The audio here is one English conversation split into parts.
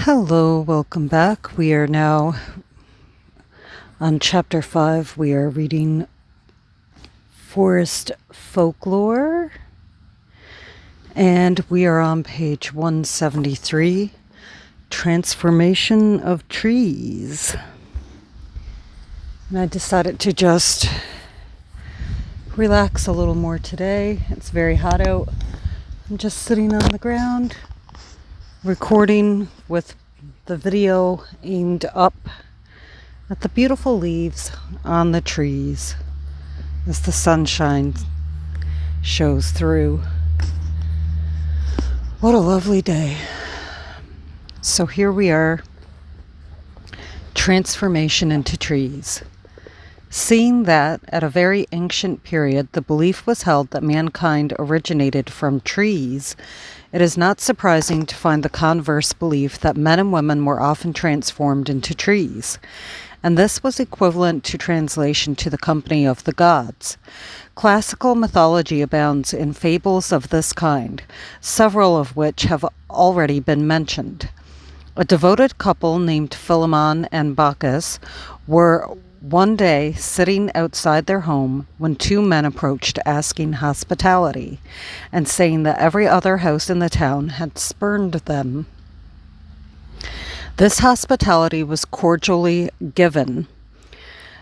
Hello, welcome back. We are now on chapter 5. We are reading Forest Folklore, and we are on page 173, Transformation of Trees. And I decided to just relax a little more today. It's very hot out. I'm just sitting on the ground, recording with the video aimed up at the beautiful leaves on the trees as the sunshine shows through. What a lovely day. So here we are, transformation into trees. Seeing that at a very ancient period the belief was held that mankind originated from trees, it is not surprising to find the converse belief that men and women were often transformed into trees, and this was equivalent to translation to the company of the gods. Classical mythology abounds in fables of this kind, several of which have already been mentioned. A devoted couple named Philemon and Bacchus were one day sitting outside their home when two men approached asking hospitality and saying that every other house in the town had spurned them. This hospitality was cordially given.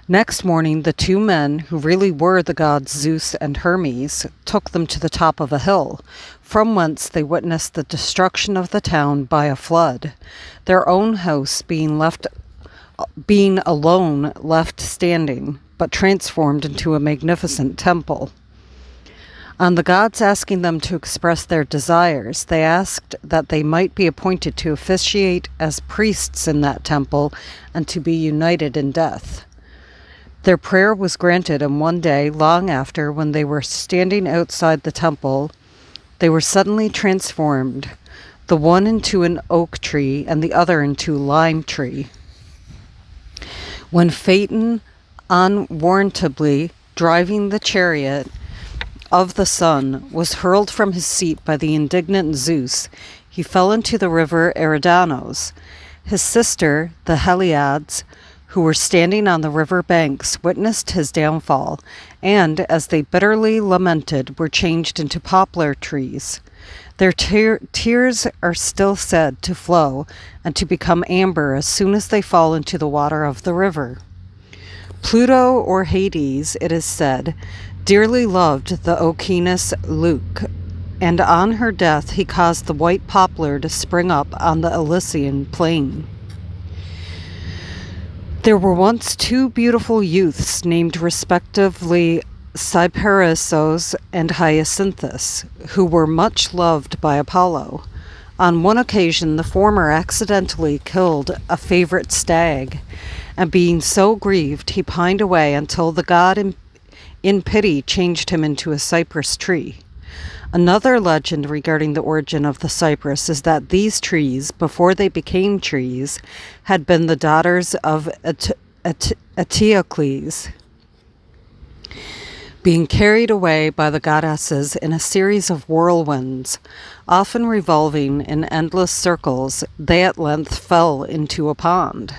Next morning, the two men, who really were the gods Zeus and Hermes, took them to the top of a hill, from whence they witnessed the destruction of the town by a flood, their own house being alone left standing, but transformed into a magnificent temple. On the gods asking them to express their desires, they asked that they might be appointed to officiate as priests in that temple and to be united in death. Their prayer was granted, and one day, long after, when they were standing outside the temple, they were suddenly transformed, the one into an oak tree and the other into a lime tree. When Phaeton, unwarrantably driving the chariot of the sun, was hurled from his seat by the indignant Zeus, he fell into the river Eridanos. His sister, the Heliades, who were standing on the river banks, witnessed his downfall, and, as they bitterly lamented, were changed into poplar trees. Their tears are still said to flow and to become amber as soon as they fall into the water of the river. Pluto, or Hades, it is said, dearly loved the Oceanus Luke, and on her death he caused the white poplar to spring up on the Elysian plain. There were once two beautiful youths named respectively Cyparissos and Hyacinthus, who were much loved by Apollo. On one occasion the former accidentally killed a favorite stag, and being so grieved he pined away until the god in pity changed him into a cypress tree. Another legend regarding the origin of the cypress is that these trees, before they became trees, had been the daughters of Eteocles, being carried away by the goddesses in a series of whirlwinds, often revolving in endless circles. They at length fell into a pond.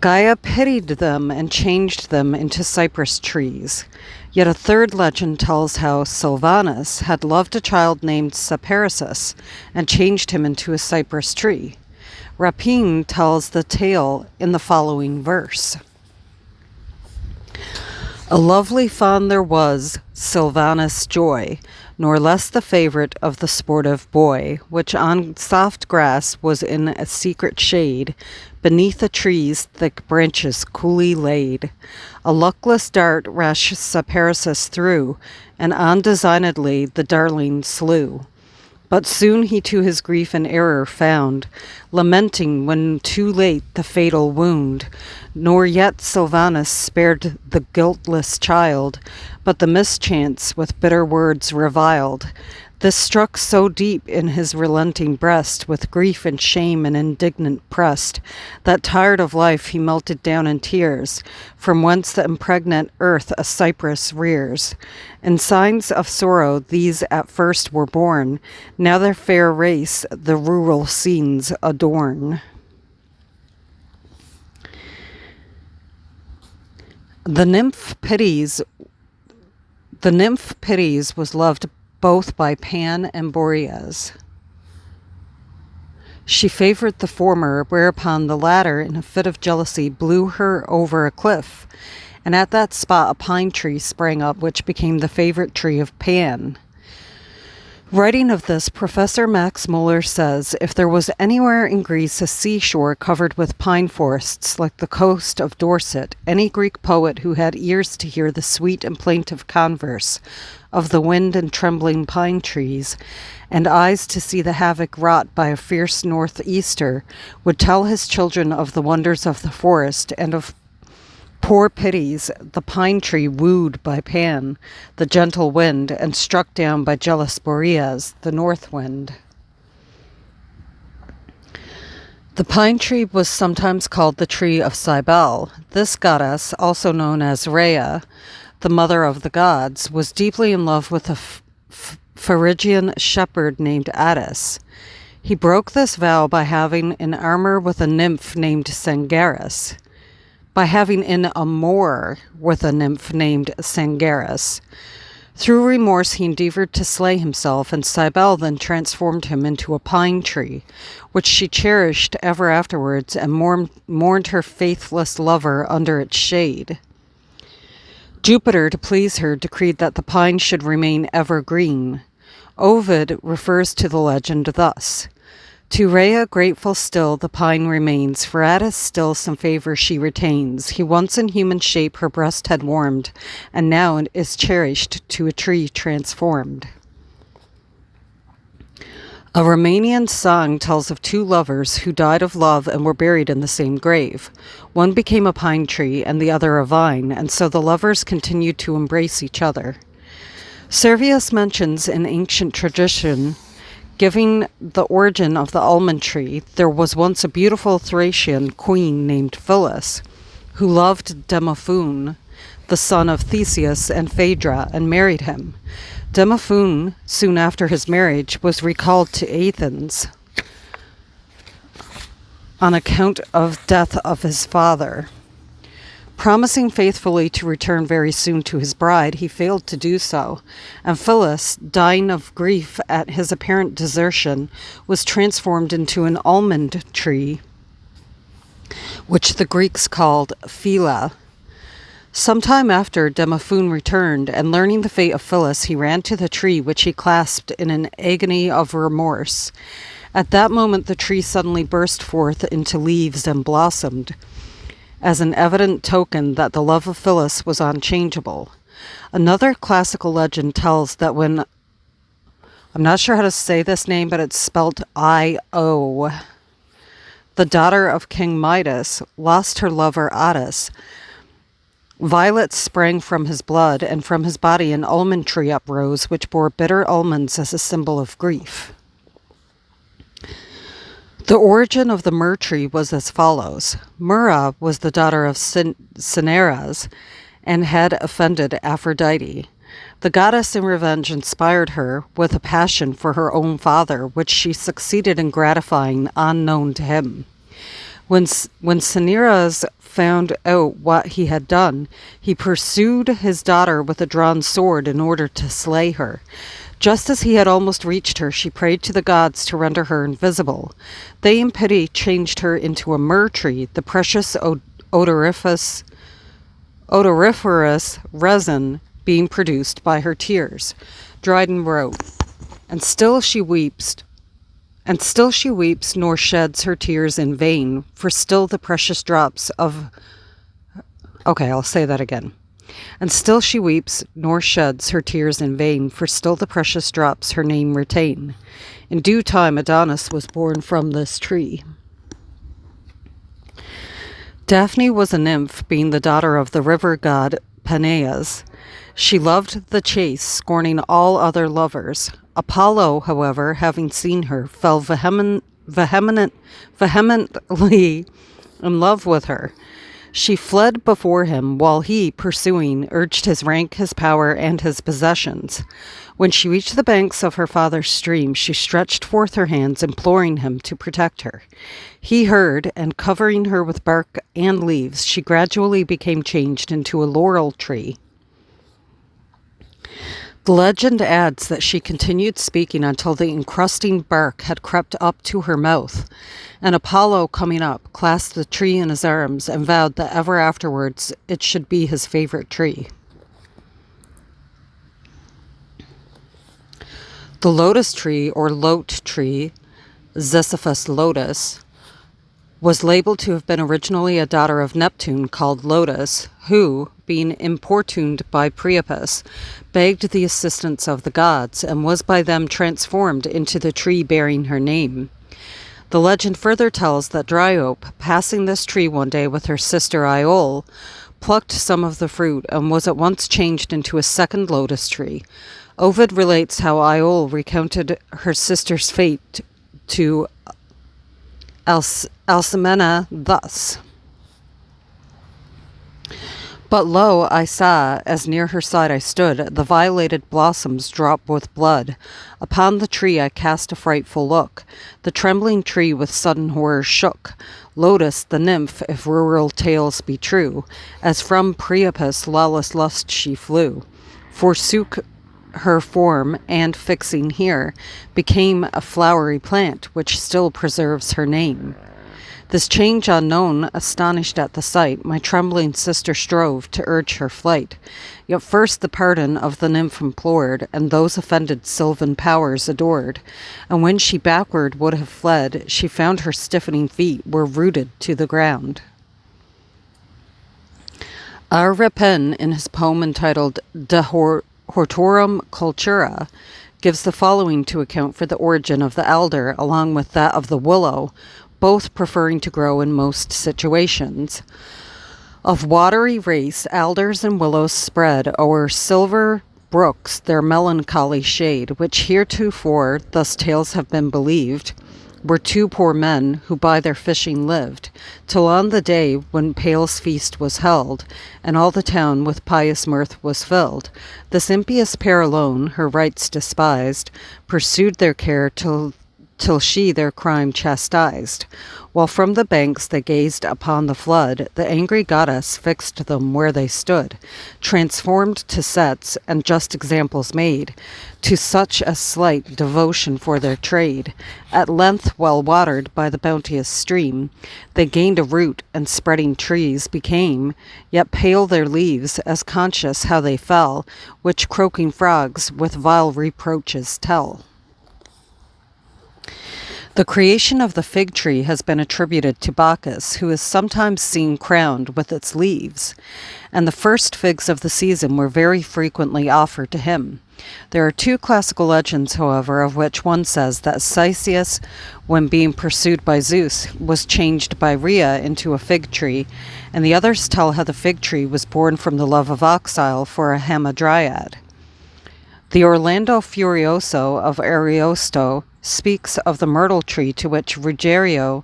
Gaia pitied them and changed them into cypress trees. Yet a third legend tells how Silvanus had loved a child named Cyparissus and changed him into a cypress tree. Rapine tells the tale in the following verse. A lovely fawn there was, Silvanus' joy, nor less the favourite of the sportive boy, which on soft grass was in a secret shade, beneath a tree's thick branches coolly laid. A luckless dart rash Cyparissus threw, and undesignedly the darling slew. But soon he to his grief and error found, lamenting when too late the fatal wound. Nor yet Silvanus spared the guiltless child, but the mischance with bitter words reviled. This struck so deep in his relenting breast, with grief and shame and indignant pressed, that tired of life he melted down in tears, from whence the impregnate earth a cypress rears. In signs of sorrow these at first were born, now their fair race the rural scenes adorn. The nymph Pitys was loved both by Pan and Boreas. She favored the former, whereupon the latter, in a fit of jealousy, blew her over a cliff, and at that spot a pine tree sprang up, which became the favorite tree of Pan. Writing of this, Professor Max Muller says, if there was anywhere in Greece a seashore covered with pine forests like the coast of Dorset, any Greek poet who had ears to hear the sweet and plaintive converse of the wind and trembling pine trees, and eyes to see the havoc wrought by a fierce northeaster, would tell his children of the wonders of the forest, and of poor Pitys, the pine tree wooed by Pan, the gentle wind, and struck down by jealous Boreas, the north wind. The pine tree was sometimes called the tree of Cybele. This goddess, also known as Rhea, the mother of the gods, was deeply in love with a Phrygian shepherd named Attis. He broke this vow by having an amour with a nymph named Sangaris. Through remorse he endeavored to slay himself, and Cybele then transformed him into a pine tree, which she cherished ever afterwards, and mourned her faithless lover under its shade. Jupiter, to please her, decreed that the pine should remain evergreen. Ovid refers to the legend thus: to Rhea grateful still the pine remains, for Attis still some favour she retains. He once in human shape her breast had warmed, and now is cherished to a tree transformed. A Romanian song tells of two lovers who died of love and were buried in the same grave. One became a pine tree and the other a vine, and so the lovers continued to embrace each other. Servius mentions in ancient tradition, giving the origin of the almond tree, there was once a beautiful Thracian queen named Phyllis, who loved Demophoon, the son of Theseus and Phaedra, and married him. Demophoon, soon after his marriage, was recalled to Athens on account of death of his father. Promising faithfully to return very soon to his bride, he failed to do so, and Phyllis, dying of grief at his apparent desertion, was transformed into an almond tree, which the Greeks called Phila. Some time after, Demophoon returned, and learning the fate of Phyllis, he ran to the tree, which he clasped in an agony of remorse. At that moment the tree suddenly burst forth into leaves and blossomed, as an evident token that the love of Phyllis was unchangeable. Another classical legend tells that when, I'm not sure how to say this name, but it's spelled Io, the daughter of King Midas, lost her lover Attis, violets sprang from his blood, and from his body an almond tree uprose, which bore bitter almonds as a symbol of grief. The origin of the myrrh tree was as follows. Myrrha was the daughter of Cinyras and had offended Aphrodite. The goddess in revenge inspired her with a passion for her own father, which she succeeded in gratifying unknown to him. When Cinyras found out what he had done, he pursued his daughter with a drawn sword in order to slay her. Just as he had almost reached her, she prayed to the gods to render her invisible. They in pity changed her into a myrrh tree, the precious odoriferous resin being produced by her tears. Dryden wrote, And still she weeps, nor sheds her tears in vain, for still the precious drops of... Okay, I'll say that again. And still she weeps, nor sheds her tears in vain, for still the precious drops her name retain. In due time Adonis was born from this tree. Daphne was a nymph, being the daughter of the river god Peneus. She loved the chase, scorning all other lovers. Apollo, however, having seen her, fell vehemently in love with her. She fled before him, while he, pursuing, urged his rank, his power, and his possessions. When she reached the banks of her father's stream, she stretched forth her hands, imploring him to protect her. He heard, and covering her with bark and leaves, she gradually became changed into a laurel tree. The legend adds that she continued speaking until the encrusting bark had crept up to her mouth, and Apollo, coming up, clasped the tree in his arms and vowed that ever afterwards it should be his favorite tree. The lotus tree, or lote tree, Ziziphus lotus, was labeled to have been originally a daughter of Neptune called Lotus, who, being importuned by Priapus, begged the assistance of the gods, and was by them transformed into the tree bearing her name. The legend further tells that Dryope, passing this tree one day with her sister Iole, plucked some of the fruit and was at once changed into a second lotus tree. Ovid relates how Iole recounted her sister's fate to Alcmena thus: "But lo, I saw, as near her side I stood, the violated blossoms drop with blood. Upon the tree I cast a frightful look. The trembling tree with sudden horror shook. Lotus, the nymph, if rural tales be true, as from Priapus' lawless lust she flew, forsook her form, and fixing here, became a flowery plant, which still preserves her name. This change unknown, astonished at the sight, my trembling sister strove to urge her flight. Yet first the pardon of the nymph implored, and those offended sylvan powers adored. And when she backward would have fled, she found her stiffening feet were rooted to the ground." R. Rapin, in his poem entitled De Hortorum Cultura, gives the following to account for the origin of the alder, along with that of the willow, both preferring to grow in most situations. "Of watery race, alders and willows spread o'er silver brooks their melancholy shade, which heretofore, thus tales have been believed, were two poor men who by their fishing lived, till on the day when Pale's feast was held, and all the town with pious mirth was filled. This impious pair alone, her rights despised, pursued their care till she their crime chastised. While from the banks they gazed upon the flood, the angry goddess fixed them where they stood, transformed to sets, and just examples made, to such as slight devotion for their trade. At length, well watered by the bounteous stream, they gained a root, and spreading trees became, yet pale their leaves, as conscious how they fell, which croaking frogs with vile reproaches tell." The creation of the fig tree has been attributed to Bacchus, who is sometimes seen crowned with its leaves, and the first figs of the season were very frequently offered to him. There are two classical legends, however, of which one says that Cisseus, when being pursued by Zeus, was changed by Rhea into a fig tree, and the others tell how the fig tree was born from the love of oxyle for a hamadryad. The Orlando Furioso of Ariosto speaks of the myrtle tree to which Ruggiero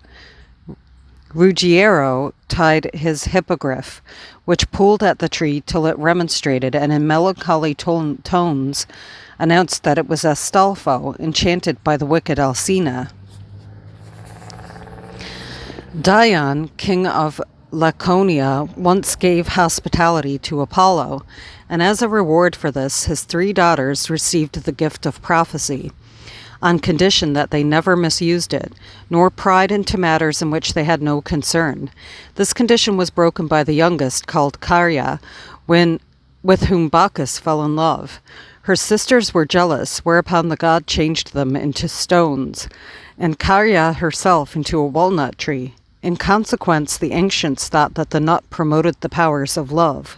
tied his hippogriff, which pulled at the tree till it remonstrated, and in melancholy tones announced that it was Astolfo, enchanted by the wicked Alcina. Dion, king of Laconia, once gave hospitality to Apollo, and as a reward for this, his 3 daughters received the gift of prophecy, on condition that they never misused it, nor pried into matters in which they had no concern. This condition was broken by the youngest, called Caria, with whom Bacchus fell in love. Her sisters were jealous, whereupon the god changed them into stones, and Caria herself into a walnut tree. In consequence, the ancients thought that the nut promoted the powers of love.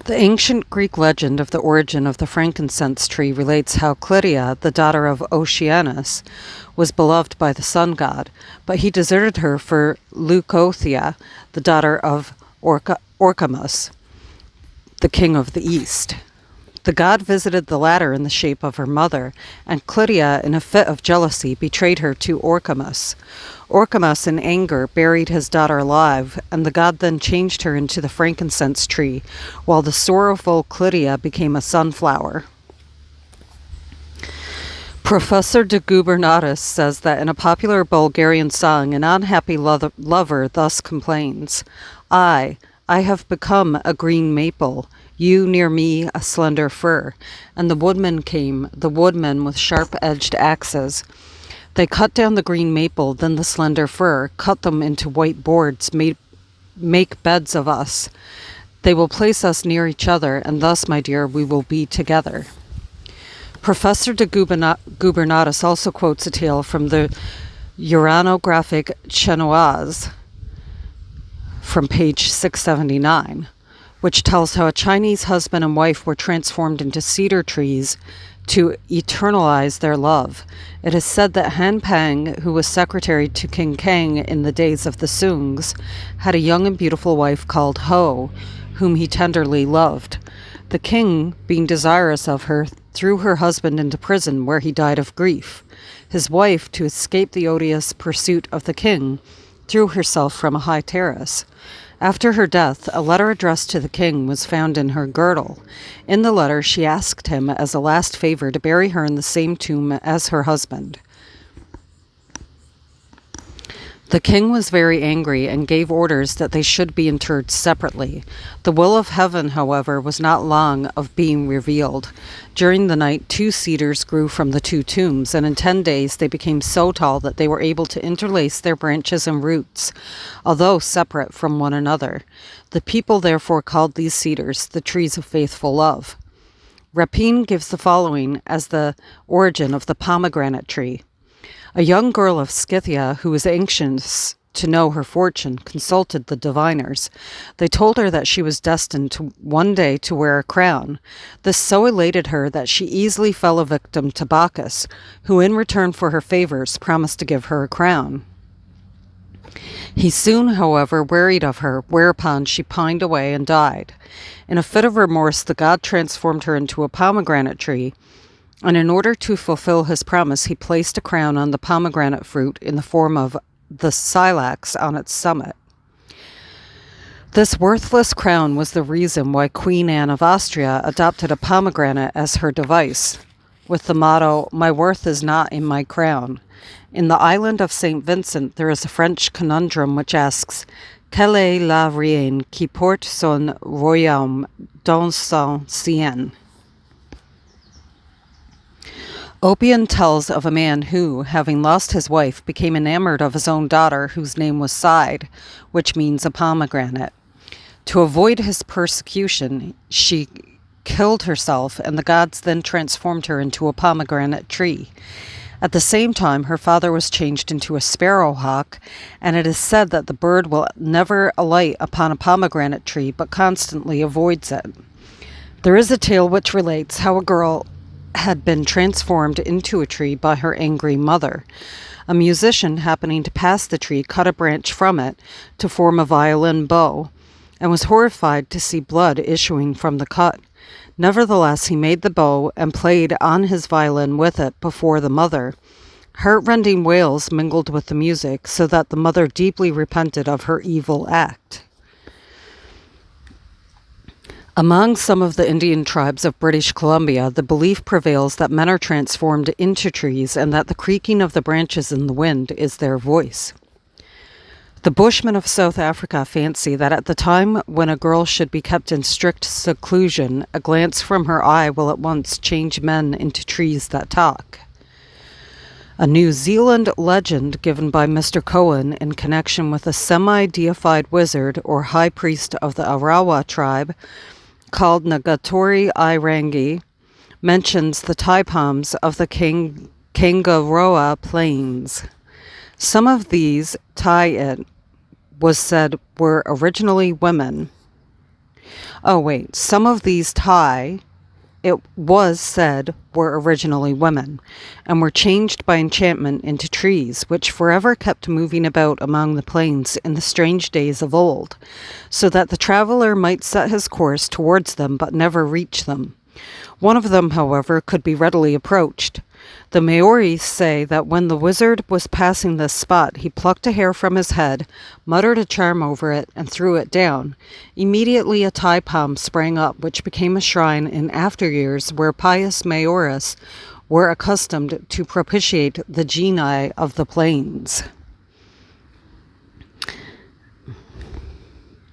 The ancient Greek legend of the origin of the frankincense tree relates how Clytia, the daughter of Oceanus, was beloved by the sun god, but he deserted her for Leucothea, the daughter of Orcamus, the king of the east. The god visited the latter in the shape of her mother, and Clytia, in a fit of jealousy, betrayed her to Orcamus. Orcamus, in anger, buried his daughter alive, and the god then changed her into the frankincense tree, while the sorrowful Clytia became a sunflower. Professor de Gubernatus says that in a popular Bulgarian song, an unhappy lover thus complains, I have become a green maple, you near me a slender fir. And the woodmen came, the woodmen with sharp-edged axes. They cut down the green maple, then the slender fir, cut them into white boards, make beds of us. They will place us near each other, and thus, my dear, we will be together. Professor de Gubernatus also quotes a tale from the Uranographic Chinoise from page 679, which tells how a Chinese husband and wife were transformed into cedar trees to eternalize their love. It is said that Han Pang, who was secretary to King Kang in the days of the Sungs, had a young and beautiful wife called Ho, whom he tenderly loved. The king, being desirous of her, threw her husband into prison, where he died of grief. His wife, to escape the odious pursuit of the king, threw herself from a high terrace. After her death, a letter addressed to the king was found in her girdle. In the letter, she asked him as a last favor to bury her in the same tomb as her husband. The king was very angry and gave orders that they should be interred separately. The will of heaven, however, was not long of being revealed. During the night, 2 cedars grew from the 2 tombs, and in 10 days they became so tall that they were able to interlace their branches and roots, although separate from one another. The people therefore called these cedars the trees of faithful love. Rapin gives the following as the origin of the pomegranate tree. A young girl of Scythia, who was anxious to know her fortune, consulted the diviners. They told her that she was destined to one day to wear a crown. This so elated her that she easily fell a victim to Bacchus, who in return for her favors promised to give her a crown. He soon, however, wearied of her, whereupon she pined away and died. In a fit of remorse, the god transformed her into a pomegranate tree, and in order to fulfill his promise, he placed a crown on the pomegranate fruit in the form of the silex on its summit. This worthless crown was the reason why Queen Anne of Austria adopted a pomegranate as her device, with the motto, "My worth is not in my crown." In the island of St. Vincent, there is a French conundrum which asks, "Quelle est la reine qui porte son royaume dans son sien?" Oppian tells of a man who, having lost his wife, became enamored of his own daughter, whose name was Side, which means a pomegranate. To avoid his persecution, she killed herself, and the gods then transformed her into a pomegranate tree. At the same time, her father was changed into a sparrowhawk, and it is said that the bird will never alight upon a pomegranate tree, but constantly avoids it. There is a tale which relates how a girl had been transformed into a tree by her angry mother. A musician happening to pass the tree cut a branch from it to form a violin bow, and was horrified to see blood issuing from the cut. Nevertheless, he made the bow and played on his violin with it before the mother. Heart-rending wails mingled with the music, so that the mother deeply repented of her evil act. Among some of the Indian tribes of British Columbia, the belief prevails that men are transformed into trees and that the creaking of the branches in the wind is their voice. The Bushmen of South Africa fancy that at the time when a girl should be kept in strict seclusion, a glance from her eye will at once change men into trees that talk. A New Zealand legend given by Mr. Cohen in connection with a semi-deified wizard or high priest of the Arawa tribe called Ngātori Irangi mentions the taipams of the Kangaroa Plains. Some of these it was said were originally women. Some of these it was said were originally women, and were changed by enchantment into trees, which forever kept moving about among the plains in the strange days of old, so that the traveler might set his course towards them but never reach them. One of them, however, could be readily approached. The Maoris say that when the wizard was passing this spot, he plucked a hair from his head, muttered a charm over it, and threw it down. Immediately a tai palm sprang up, which became a shrine in after years where pious Maoris were accustomed to propitiate the genii of the plains.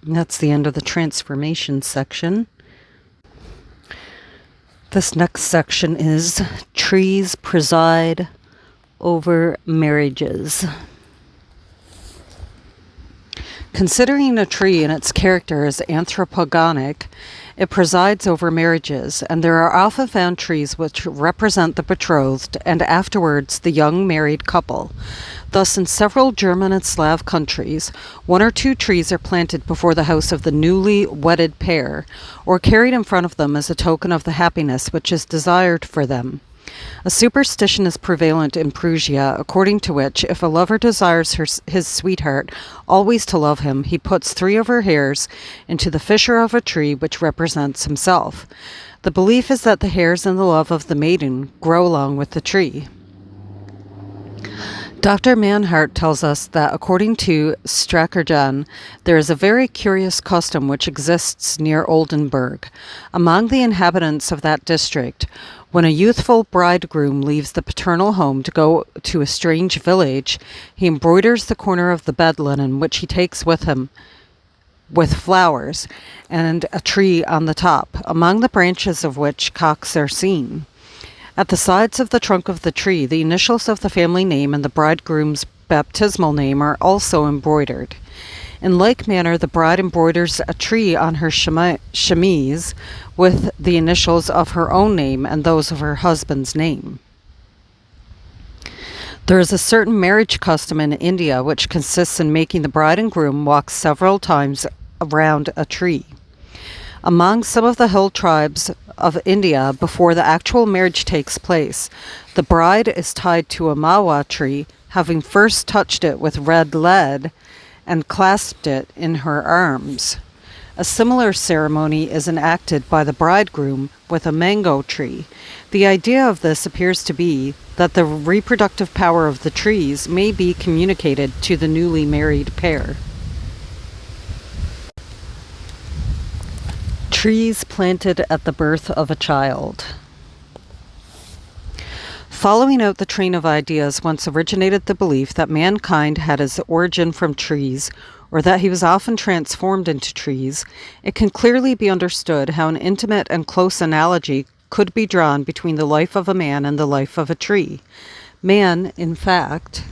And that's the end of the transformation section. This next section is trees preside over marriages. Considering a tree and its character as anthropogonic, it presides over marriages, and there are often found trees which represent the betrothed and afterwards the young married couple. Thus, in several German and Slav countries, one or two trees are planted before the house of the newly wedded pair, or carried in front of them as a token of the happiness which is desired for them. A superstition is prevalent in Prussia, according to which, if a lover desires his sweetheart always to love him, he puts 3 of her hairs into the fissure of a tree which represents himself. The belief is that the hairs in the love of the maiden grow along with the tree. Dr. Manhart tells us that according to Stackerjan, there is a very curious custom which exists near Oldenburg. Among the inhabitants of that district, when a youthful bridegroom leaves the paternal home to go to a strange village, he embroiders the corner of the bed linen which he takes with him with flowers and a tree on the top, among the branches of which cocks are seen. At the sides of the trunk of the tree, the initials of the family name and the bridegroom's baptismal name are also embroidered. In like manner, the bride embroiders a tree on her chemise with the initials of her own name and those of her husband's name. There is a certain marriage custom in India which consists in making the bride and groom walk several times around a tree. Among some of the hill tribes of India, before the actual marriage takes place, the bride is tied to a mawa tree, having first touched it with red lead and clasped it in her arms. A similar ceremony is enacted by the bridegroom with a mango tree. The idea of this appears to be that the reproductive power of the trees may be communicated to the newly married pair. Trees planted at the birth of a child. Following out the train of ideas once originated the belief that mankind had its origin from trees, or that he was often transformed into trees, it can clearly be understood how an intimate and close analogy could be drawn between the life of a man and the life of a tree. Man, in fact,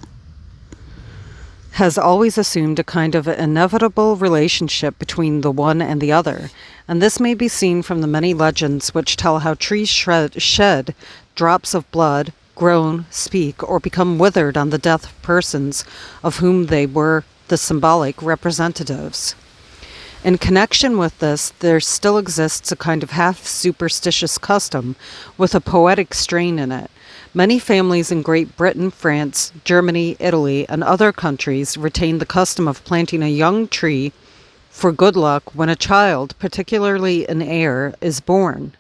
has always assumed a kind of inevitable relationship between the one and the other, and this may be seen from the many legends which tell how trees shed drops of blood, groan, speak, or become withered on the death of persons of whom they were the symbolic representatives. In connection with this, there still exists a kind of half-superstitious custom with a poetic strain in it. Many families in Great Britain, France, Germany, Italy, and other countries retain the custom of planting a young tree for good luck when a child, particularly an heir, is born.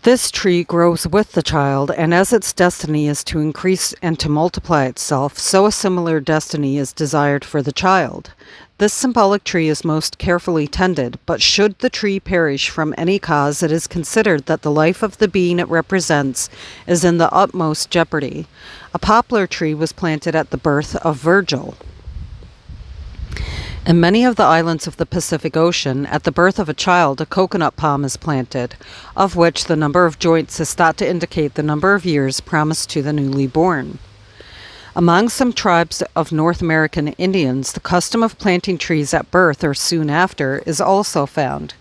This tree grows with the child, and as its destiny is to increase and to multiply itself, so a similar destiny is desired for the child. This symbolic tree is most carefully tended, but should the tree perish from any cause, it is considered that the life of the being it represents is in the utmost jeopardy. A poplar tree was planted at the birth of Virgil. In many of the islands of the Pacific Ocean, at the birth of a child, a coconut palm is planted, of which the number of joints is thought to indicate the number of years promised to the newly born. Among some tribes of North American Indians, the custom of planting trees at birth or soon after is also found.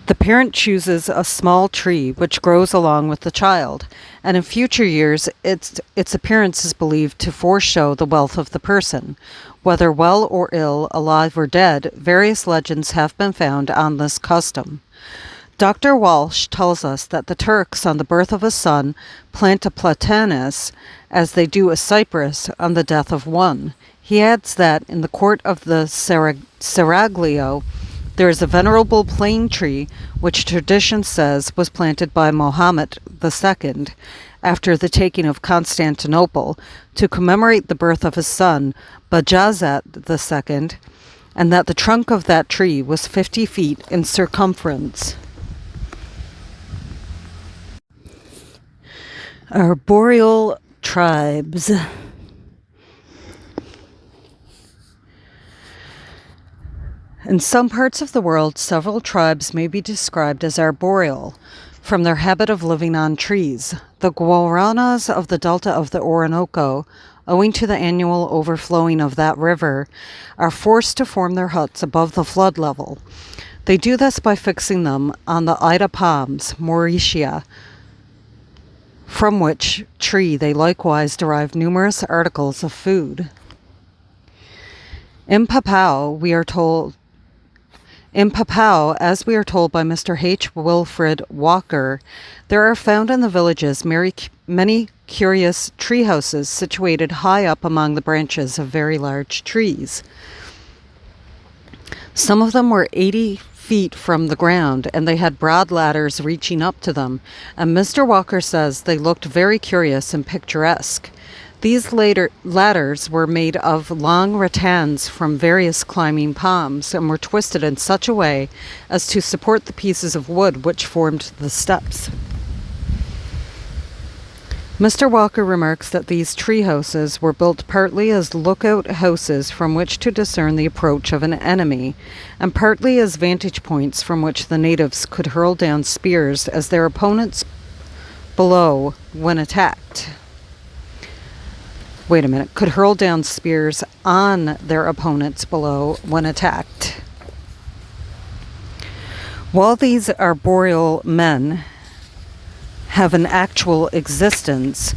The parent chooses a small tree which grows along with the child, and in future years its appearance is believed to foreshow the wealth of the person. Whether well or ill, alive or dead, various legends have been found on this custom. Dr. Walsh tells us that the Turks, on the birth of a son, plant a platanus as they do a cypress on the death of one. He adds that in the court of the Seraglio, there is a venerable plane tree which tradition says was planted by Mohammed II after the taking of Constantinople to commemorate the birth of his son Bajazet II, and that the trunk of that tree was 50 feet in circumference. Arboreal tribes. In some parts of the world, several tribes may be described as arboreal, from their habit of living on trees. The Guaranas of the delta of the Orinoco, owing to the annual overflowing of that river, are forced to form their huts above the flood level. They do this by fixing them on the Ida palms, Mauritia, from which tree they likewise derive numerous articles of food. In Papua, as we are told by Mr. H. Wilfred Walker, there are found in the villages many curious tree houses situated high up among the branches of very large trees. Some of them were 80 feet from the ground, and they had broad ladders reaching up to them, and Mr. Walker says they looked very curious and picturesque. These ladders were made of long rattans from various climbing palms and were twisted in such a way as to support the pieces of wood which formed the steps. Mr. Walker remarks that these tree houses were built partly as lookout houses from which to discern the approach of an enemy, and partly as vantage points from which the natives could hurl down spears as their opponents below when attacked. Could hurl down spears on their opponents below when attacked. While these arboreal men have an actual existence,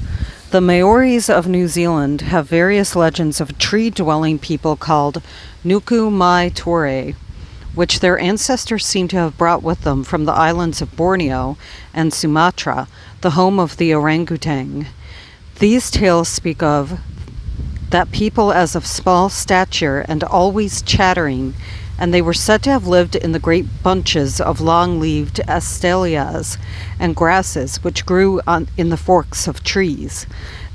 the Maoris of New Zealand have various legends of a tree-dwelling people called Nuku Mai Tore, which their ancestors seem to have brought with them from the islands of Borneo and Sumatra, the home of the orangutan. These tales speak of that people as of small stature and always chattering, and they were said to have lived in the great bunches of long-leaved astalias and grasses which grew in the forks of trees.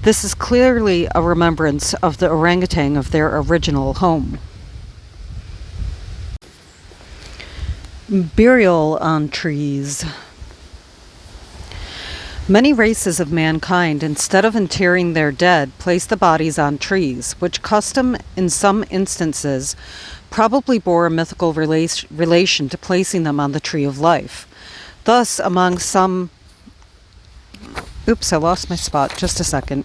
This is clearly a remembrance of the orangutan of their original home. Burial on trees. Many races of mankind, instead of interring their dead, place the bodies on trees, which custom, in some instances, probably bore a mythical relation to placing them on the tree of life. Thus, among some... Oops, I lost my spot. Just a second.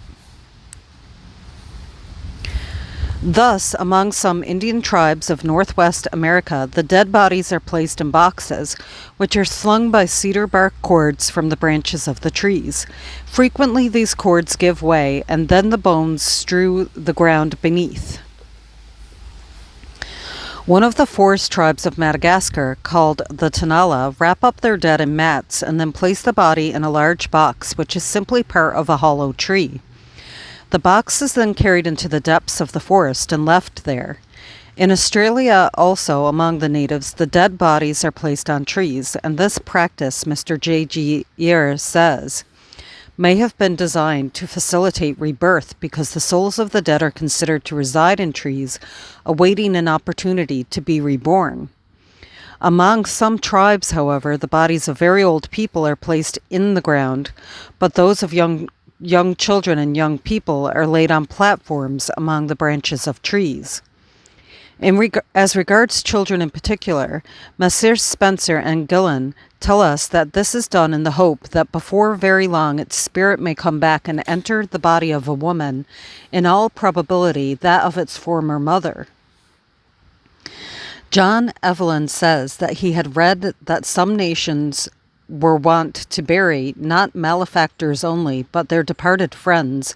Thus, among some Indian tribes of Northwest America, the dead bodies are placed in boxes, which are slung by cedar bark cords from the branches of the trees. Frequently, these cords give way, and then the bones strew the ground beneath. One of the forest tribes of Madagascar, called the Tanala, wrap up their dead in mats and then place the body in a large box, which is simply part of a hollow tree. The box is then carried into the depths of the forest and left there. In Australia, also, among the natives, the dead bodies are placed on trees, and this practice, Mr. J.G. Ear says, may have been designed to facilitate rebirth because the souls of the dead are considered to reside in trees, awaiting an opportunity to be reborn. Among some tribes, however, the bodies of very old people are placed in the ground, but those of young children and young people are laid on platforms among the branches of trees. As regards children in particular, Messrs. Spencer and Gillen tell us that this is done in the hope that before very long its spirit may come back and enter the body of a woman, in all probability that of its former mother. John Evelyn says that he had read that some nations were wont to bury not malefactors only, but their departed friends,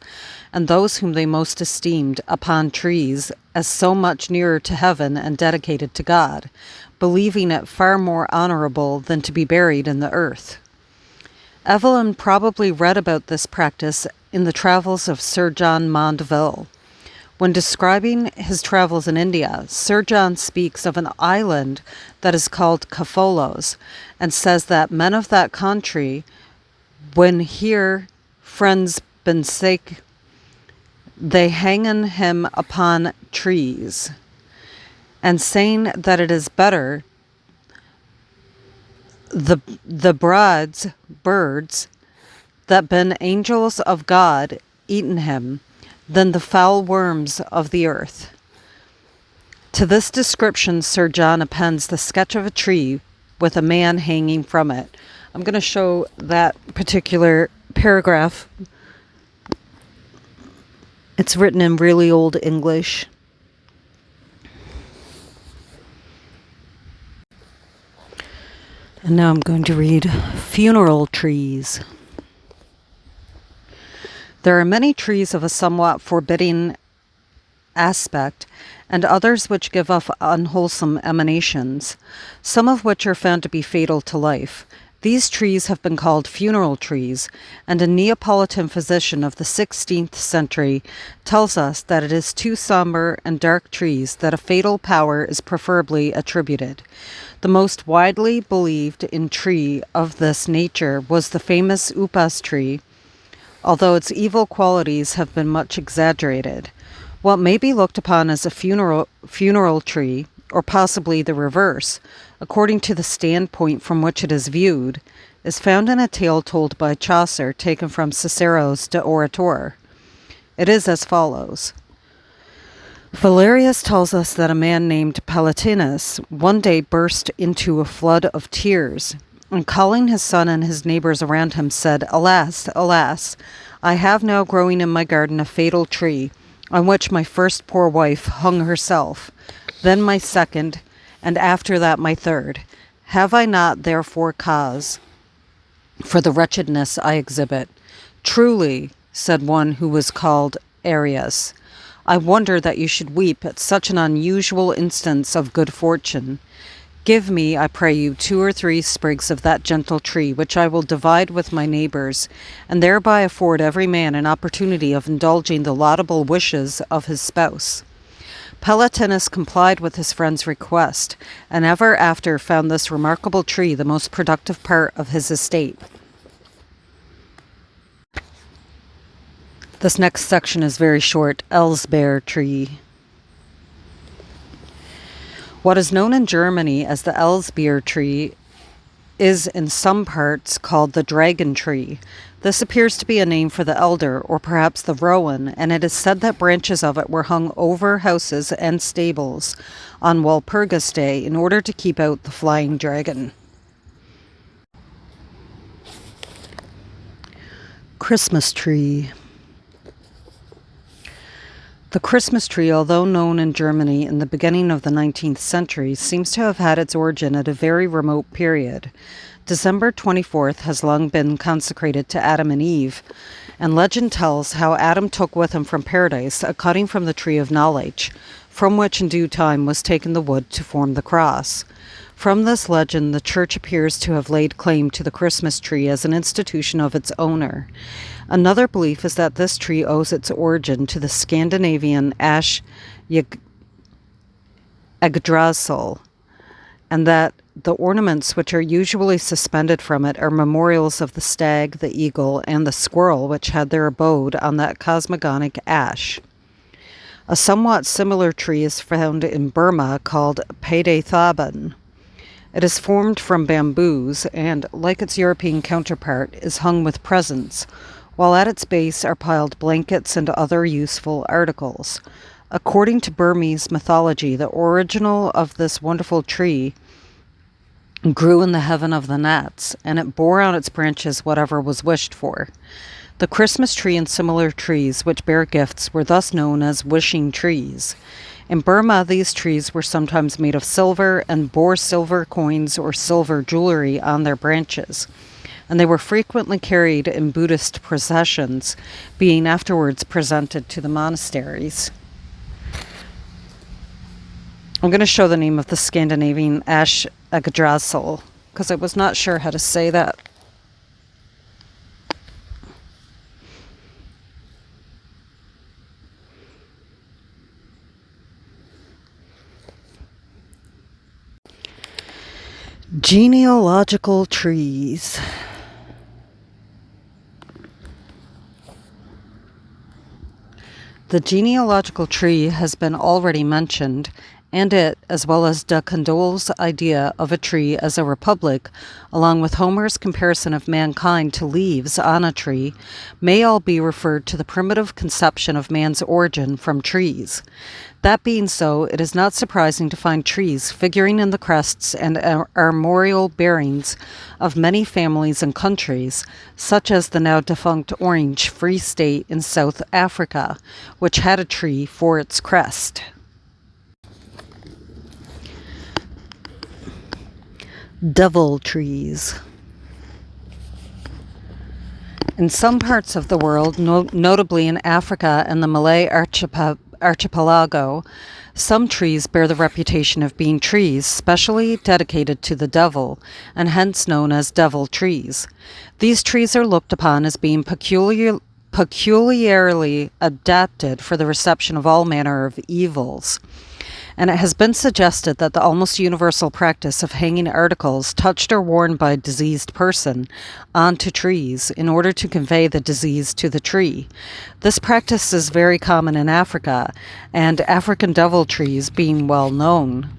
and those whom they most esteemed, upon trees, as so much nearer to heaven and dedicated to God, believing it far more honorable than to be buried in the earth. Evelyn probably read about this practice in the travels of Sir John Mandeville. When describing his travels in India, Sir John speaks of an island that is called Kafolos, and says that men of that country, when hear friends been sick, they hangen him upon trees, and saying that it is better the broads birds that been angels of God eaten him than the foul worms of the earth. To this description, Sir John appends the sketch of a tree with a man hanging from it. I'm going to show that particular paragraph. It's written in really old English. And now I'm going to read Funeral Trees. There are many trees of a somewhat forbidding aspect, and others which give off unwholesome emanations, some of which are found to be fatal to life. These trees have been called funeral trees, and a Neapolitan physician of the 16th century tells us that it is to somber and dark trees that a fatal power is preferably attributed. The most widely believed in tree of this nature was the famous upas tree, although its evil qualities have been much exaggerated. What may be looked upon as a funeral tree, or possibly the reverse, according to the standpoint from which it is viewed, is found in a tale told by Chaucer, taken from Cicero's De Orator. It is as follows. Valerius tells us that a man named Palatinus one day burst into a flood of tears, and calling his son and his neighbors around him, said, Alas, alas, I have now growing in my garden a fatal tree, on which my first poor wife hung herself, then my second, and after that my third. Have I not therefore cause for the wretchedness I exhibit? Truly, said one who was called Arius, I wonder that you should weep at such an unusual instance of good fortune. Give me, I pray you, 2 or 3 sprigs of that gentle tree, which I will divide with my neighbors, and thereby afford every man an opportunity of indulging the laudable wishes of his spouse. Palatinus complied with his friend's request, and ever after found this remarkable tree the most productive part of his estate. This next section is very short. Elsbeer tree. What is known in Germany as the Elsbeer tree is in some parts called the dragon tree. This appears to be a name for the elder, or perhaps the rowan, and it is said that branches of it were hung over houses and stables on Walpurgis Day in order to keep out the flying dragon. Christmas tree. The Christmas tree, although known in Germany in the beginning of the 19th century, seems to have had its origin at a very remote period. December 24th has long been consecrated to Adam and Eve, and legend tells how Adam took with him from paradise a cutting from the tree of knowledge, from which in due time was taken the wood to form the cross. From this legend, the Church appears to have laid claim to the Christmas tree as an institution of its owner. Another belief is that this tree owes its origin to the Scandinavian ash Yggdrasil, and that the ornaments which are usually suspended from it are memorials of the stag, the eagle, and the squirrel which had their abode on that cosmogonic ash. A somewhat similar tree is found in Burma called Paedethaban. It is formed from bamboos and, like its European counterpart, is hung with presents, while at its base are piled blankets and other useful articles. According to Burmese mythology, the original of this wonderful tree grew in the heaven of the gnats, and it bore on its branches whatever was wished for. The Christmas tree and similar trees which bear gifts were thus known as wishing trees. In Burma, these trees were sometimes made of silver and bore silver coins or silver jewelry on their branches, and they were frequently carried in Buddhist processions, being afterwards presented to the monasteries. I'm going to show the name of the Scandinavian ash Yggdrasil, because I was not sure how to say that. Genealogical trees. The genealogical tree has been already mentioned, and it, as well as de Candolle's idea of a tree as a republic, along with Homer's comparison of mankind to leaves on a tree, may all be referred to the primitive conception of man's origin from trees. That being so, it is not surprising to find trees figuring in the crests and armorial bearings of many families and countries, such as the now defunct Orange Free State in South Africa, which had a tree for its crest. Devil trees. In some parts of the world, notably in Africa and the Malay archipelago, some trees bear the reputation of being trees specially dedicated to the devil, and hence known as devil trees. These trees are looked upon as being peculiarly adapted for the reception of all manner of evils. And it has been suggested that the almost universal practice of hanging articles touched or worn by a diseased person onto trees in order to convey the disease to the tree. This practice is very common in Africa, and African devil trees being well known.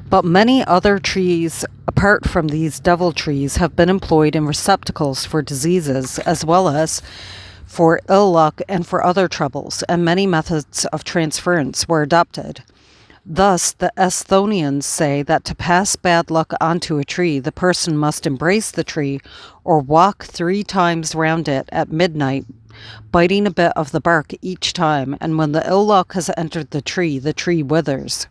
But many other trees, apart from these devil trees, have been employed in receptacles for diseases, as well as for ill luck and for other troubles, and many methods of transference were adopted. Thus, the Esthonians say that to pass bad luck onto a tree, the person must embrace the tree or walk 3 times round it at midnight, biting a bit of the bark each time, and when the ill luck has entered the tree withers.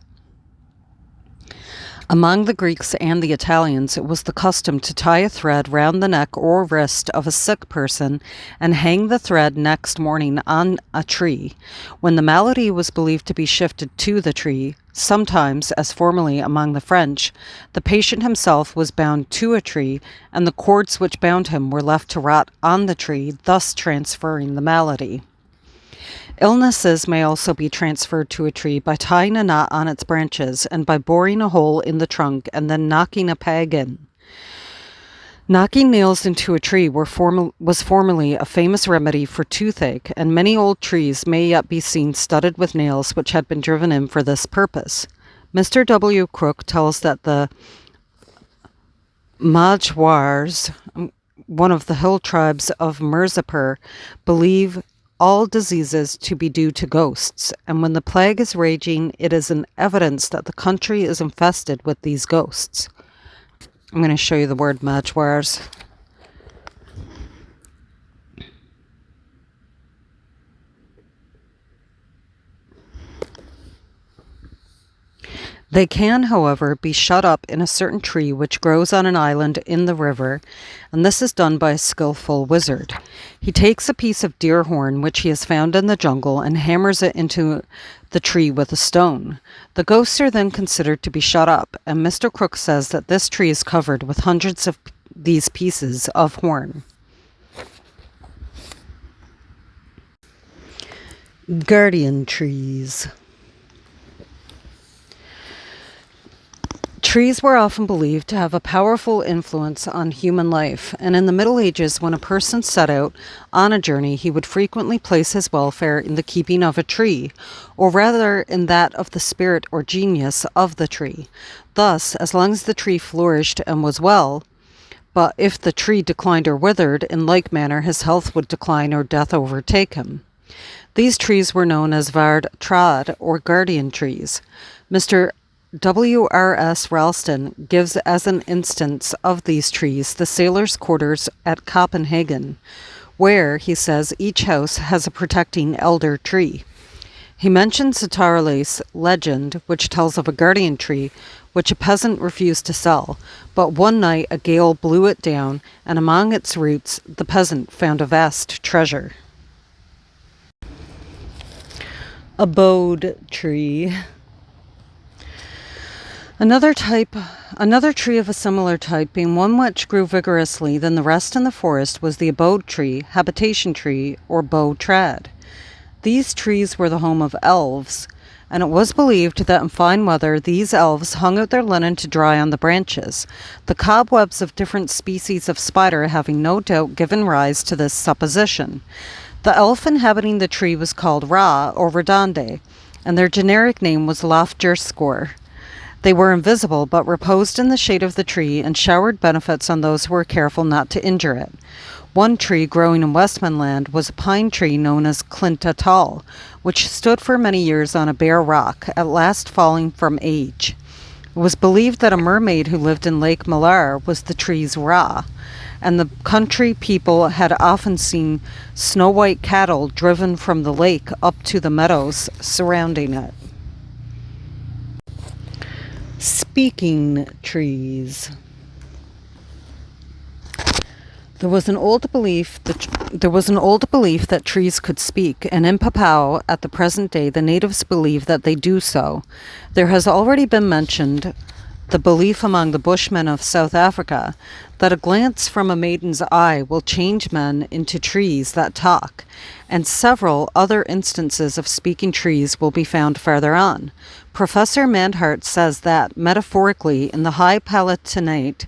Among the Greeks and the Italians, it was the custom to tie a thread round the neck or wrist of a sick person and hang the thread next morning on a tree. When the malady was believed to be shifted to the tree, sometimes, as formerly among the French, the patient himself was bound to a tree, and the cords which bound him were left to rot on the tree, thus transferring the malady. Illnesses may also be transferred to a tree by tying a knot on its branches and by boring a hole in the trunk and then knocking a peg in. Knocking nails into a tree was formerly a famous remedy for toothache, and many old trees may yet be seen studded with nails which had been driven in for this purpose. Mr. W. Crook tells that the Majwars, one of the hill tribes of Mirzapur, believe all diseases to be due to ghosts, and when the plague is raging, it is an evidence that the country is infested with these ghosts. I'm going to show you the word Majwars. They can, however, be shut up in a certain tree which grows on an island in the river, and this is done by a skillful wizard. He takes a piece of deer horn which he has found in the jungle and hammers it into the tree with a stone. The ghosts are then considered to be shut up, and Mr. Crook says that this tree is covered with hundreds of these pieces of horn. Guardian trees. Trees were often believed to have a powerful influence on human life, and in the Middle Ages, when a person set out on a journey, he would frequently place his welfare in the keeping of a tree, or rather in that of the spirit or genius of the tree. Thus, as long as the tree flourished and was well, but if the tree declined or withered, in like manner his health would decline or death overtake him. These trees were known as Vard Trad, or guardian trees. Mr. W.R.S. Ralston gives as an instance of these trees the sailors' quarters at Copenhagen, where, he says, each house has a protecting elder tree. He mentions a Tarles legend, which tells of a guardian tree, which a peasant refused to sell, but one night a gale blew it down, and among its roots the peasant found a vast treasure. Abode tree. Another tree of a similar type, being one which grew vigorously than the rest in the forest, was the abode tree, habitation tree, or bow trad. These trees were the home of elves, and it was believed that in fine weather these elves hung out their linen to dry on the branches, the cobwebs of different species of spider having no doubt given rise to this supposition. The elf inhabiting the tree was called Ra or Redonde, and their generic name was Lofgerskor. They were invisible, but reposed in the shade of the tree and showered benefits on those who were careful not to injure it. One tree growing in Westmanland was a pine tree known as Clintatal, which stood for many years on a bare rock, at last falling from age. It was believed that a mermaid who lived in Lake Malar was the tree's Ra, and the country people had often seen snow-white cattle driven from the lake up to the meadows surrounding it. Speaking trees. There was an old belief that trees could speak, and in Papua at the present day the natives believe that they do so. There has already been mentioned the belief among the Bushmen of South Africa that a glance from a maiden's eye will change men into trees that talk, and several other instances of speaking trees will be found farther on. Professor Mandhart says that, metaphorically, in the High Palatinate,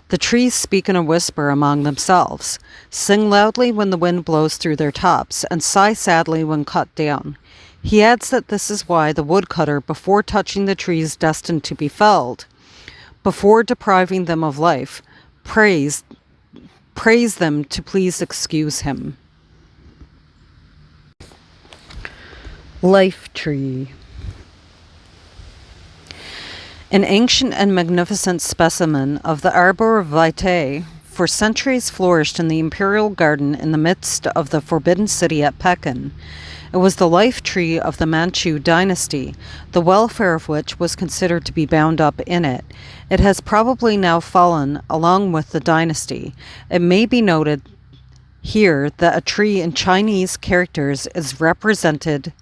the trees speak in a whisper among themselves, sing loudly when the wind blows through their tops, and sigh sadly when cut down. He adds that this is why the woodcutter, before touching the trees destined to be felled, before depriving them of life, prays them to please excuse him. Life tree. An ancient and magnificent specimen of the arbor vitae for centuries flourished in the imperial garden in the midst of the forbidden city at Pekin. It was the life tree of the Manchu dynasty, the welfare of which was considered to be bound up in it. It has probably now fallen along with the dynasty. It may be noted here that a tree in Chinese characters is represented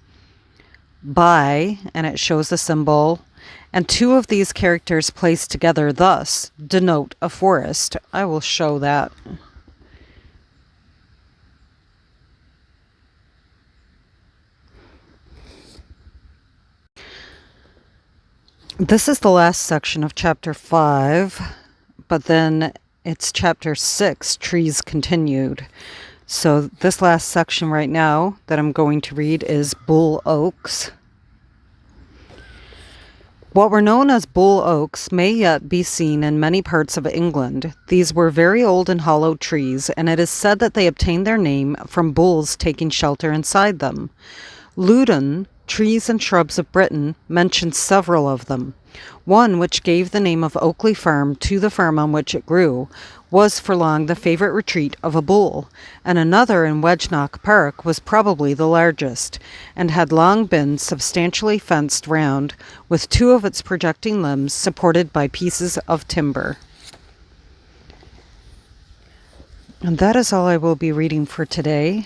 by, and it shows the symbol, and two of these characters placed together thus denote a forest. I will show that. This is the last section of chapter 5, but then it's chapter 6, Trees Continued. So this last section right now that I'm going to read is Bull Oaks. What were known as bull oaks may yet be seen in many parts of England. These were very old and hollow trees, and it is said that they obtained their name from bulls taking shelter inside them. Loudon, Trees and Shrubs of Britain, mentions several of them. One, which gave the name of Oakley Farm to the farm on which it grew, was for long the favourite retreat of a bull, and another in Wedgnock Park was probably the largest, and had long been substantially fenced round, with two of its projecting limbs supported by pieces of timber. And that is all I will be reading for today.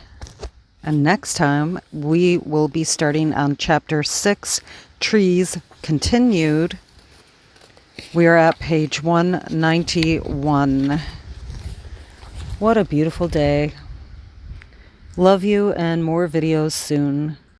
And next time, we will be starting on Chapter 6, Trees Continued. We are at page 191. What a beautiful day. Love you, and more videos soon.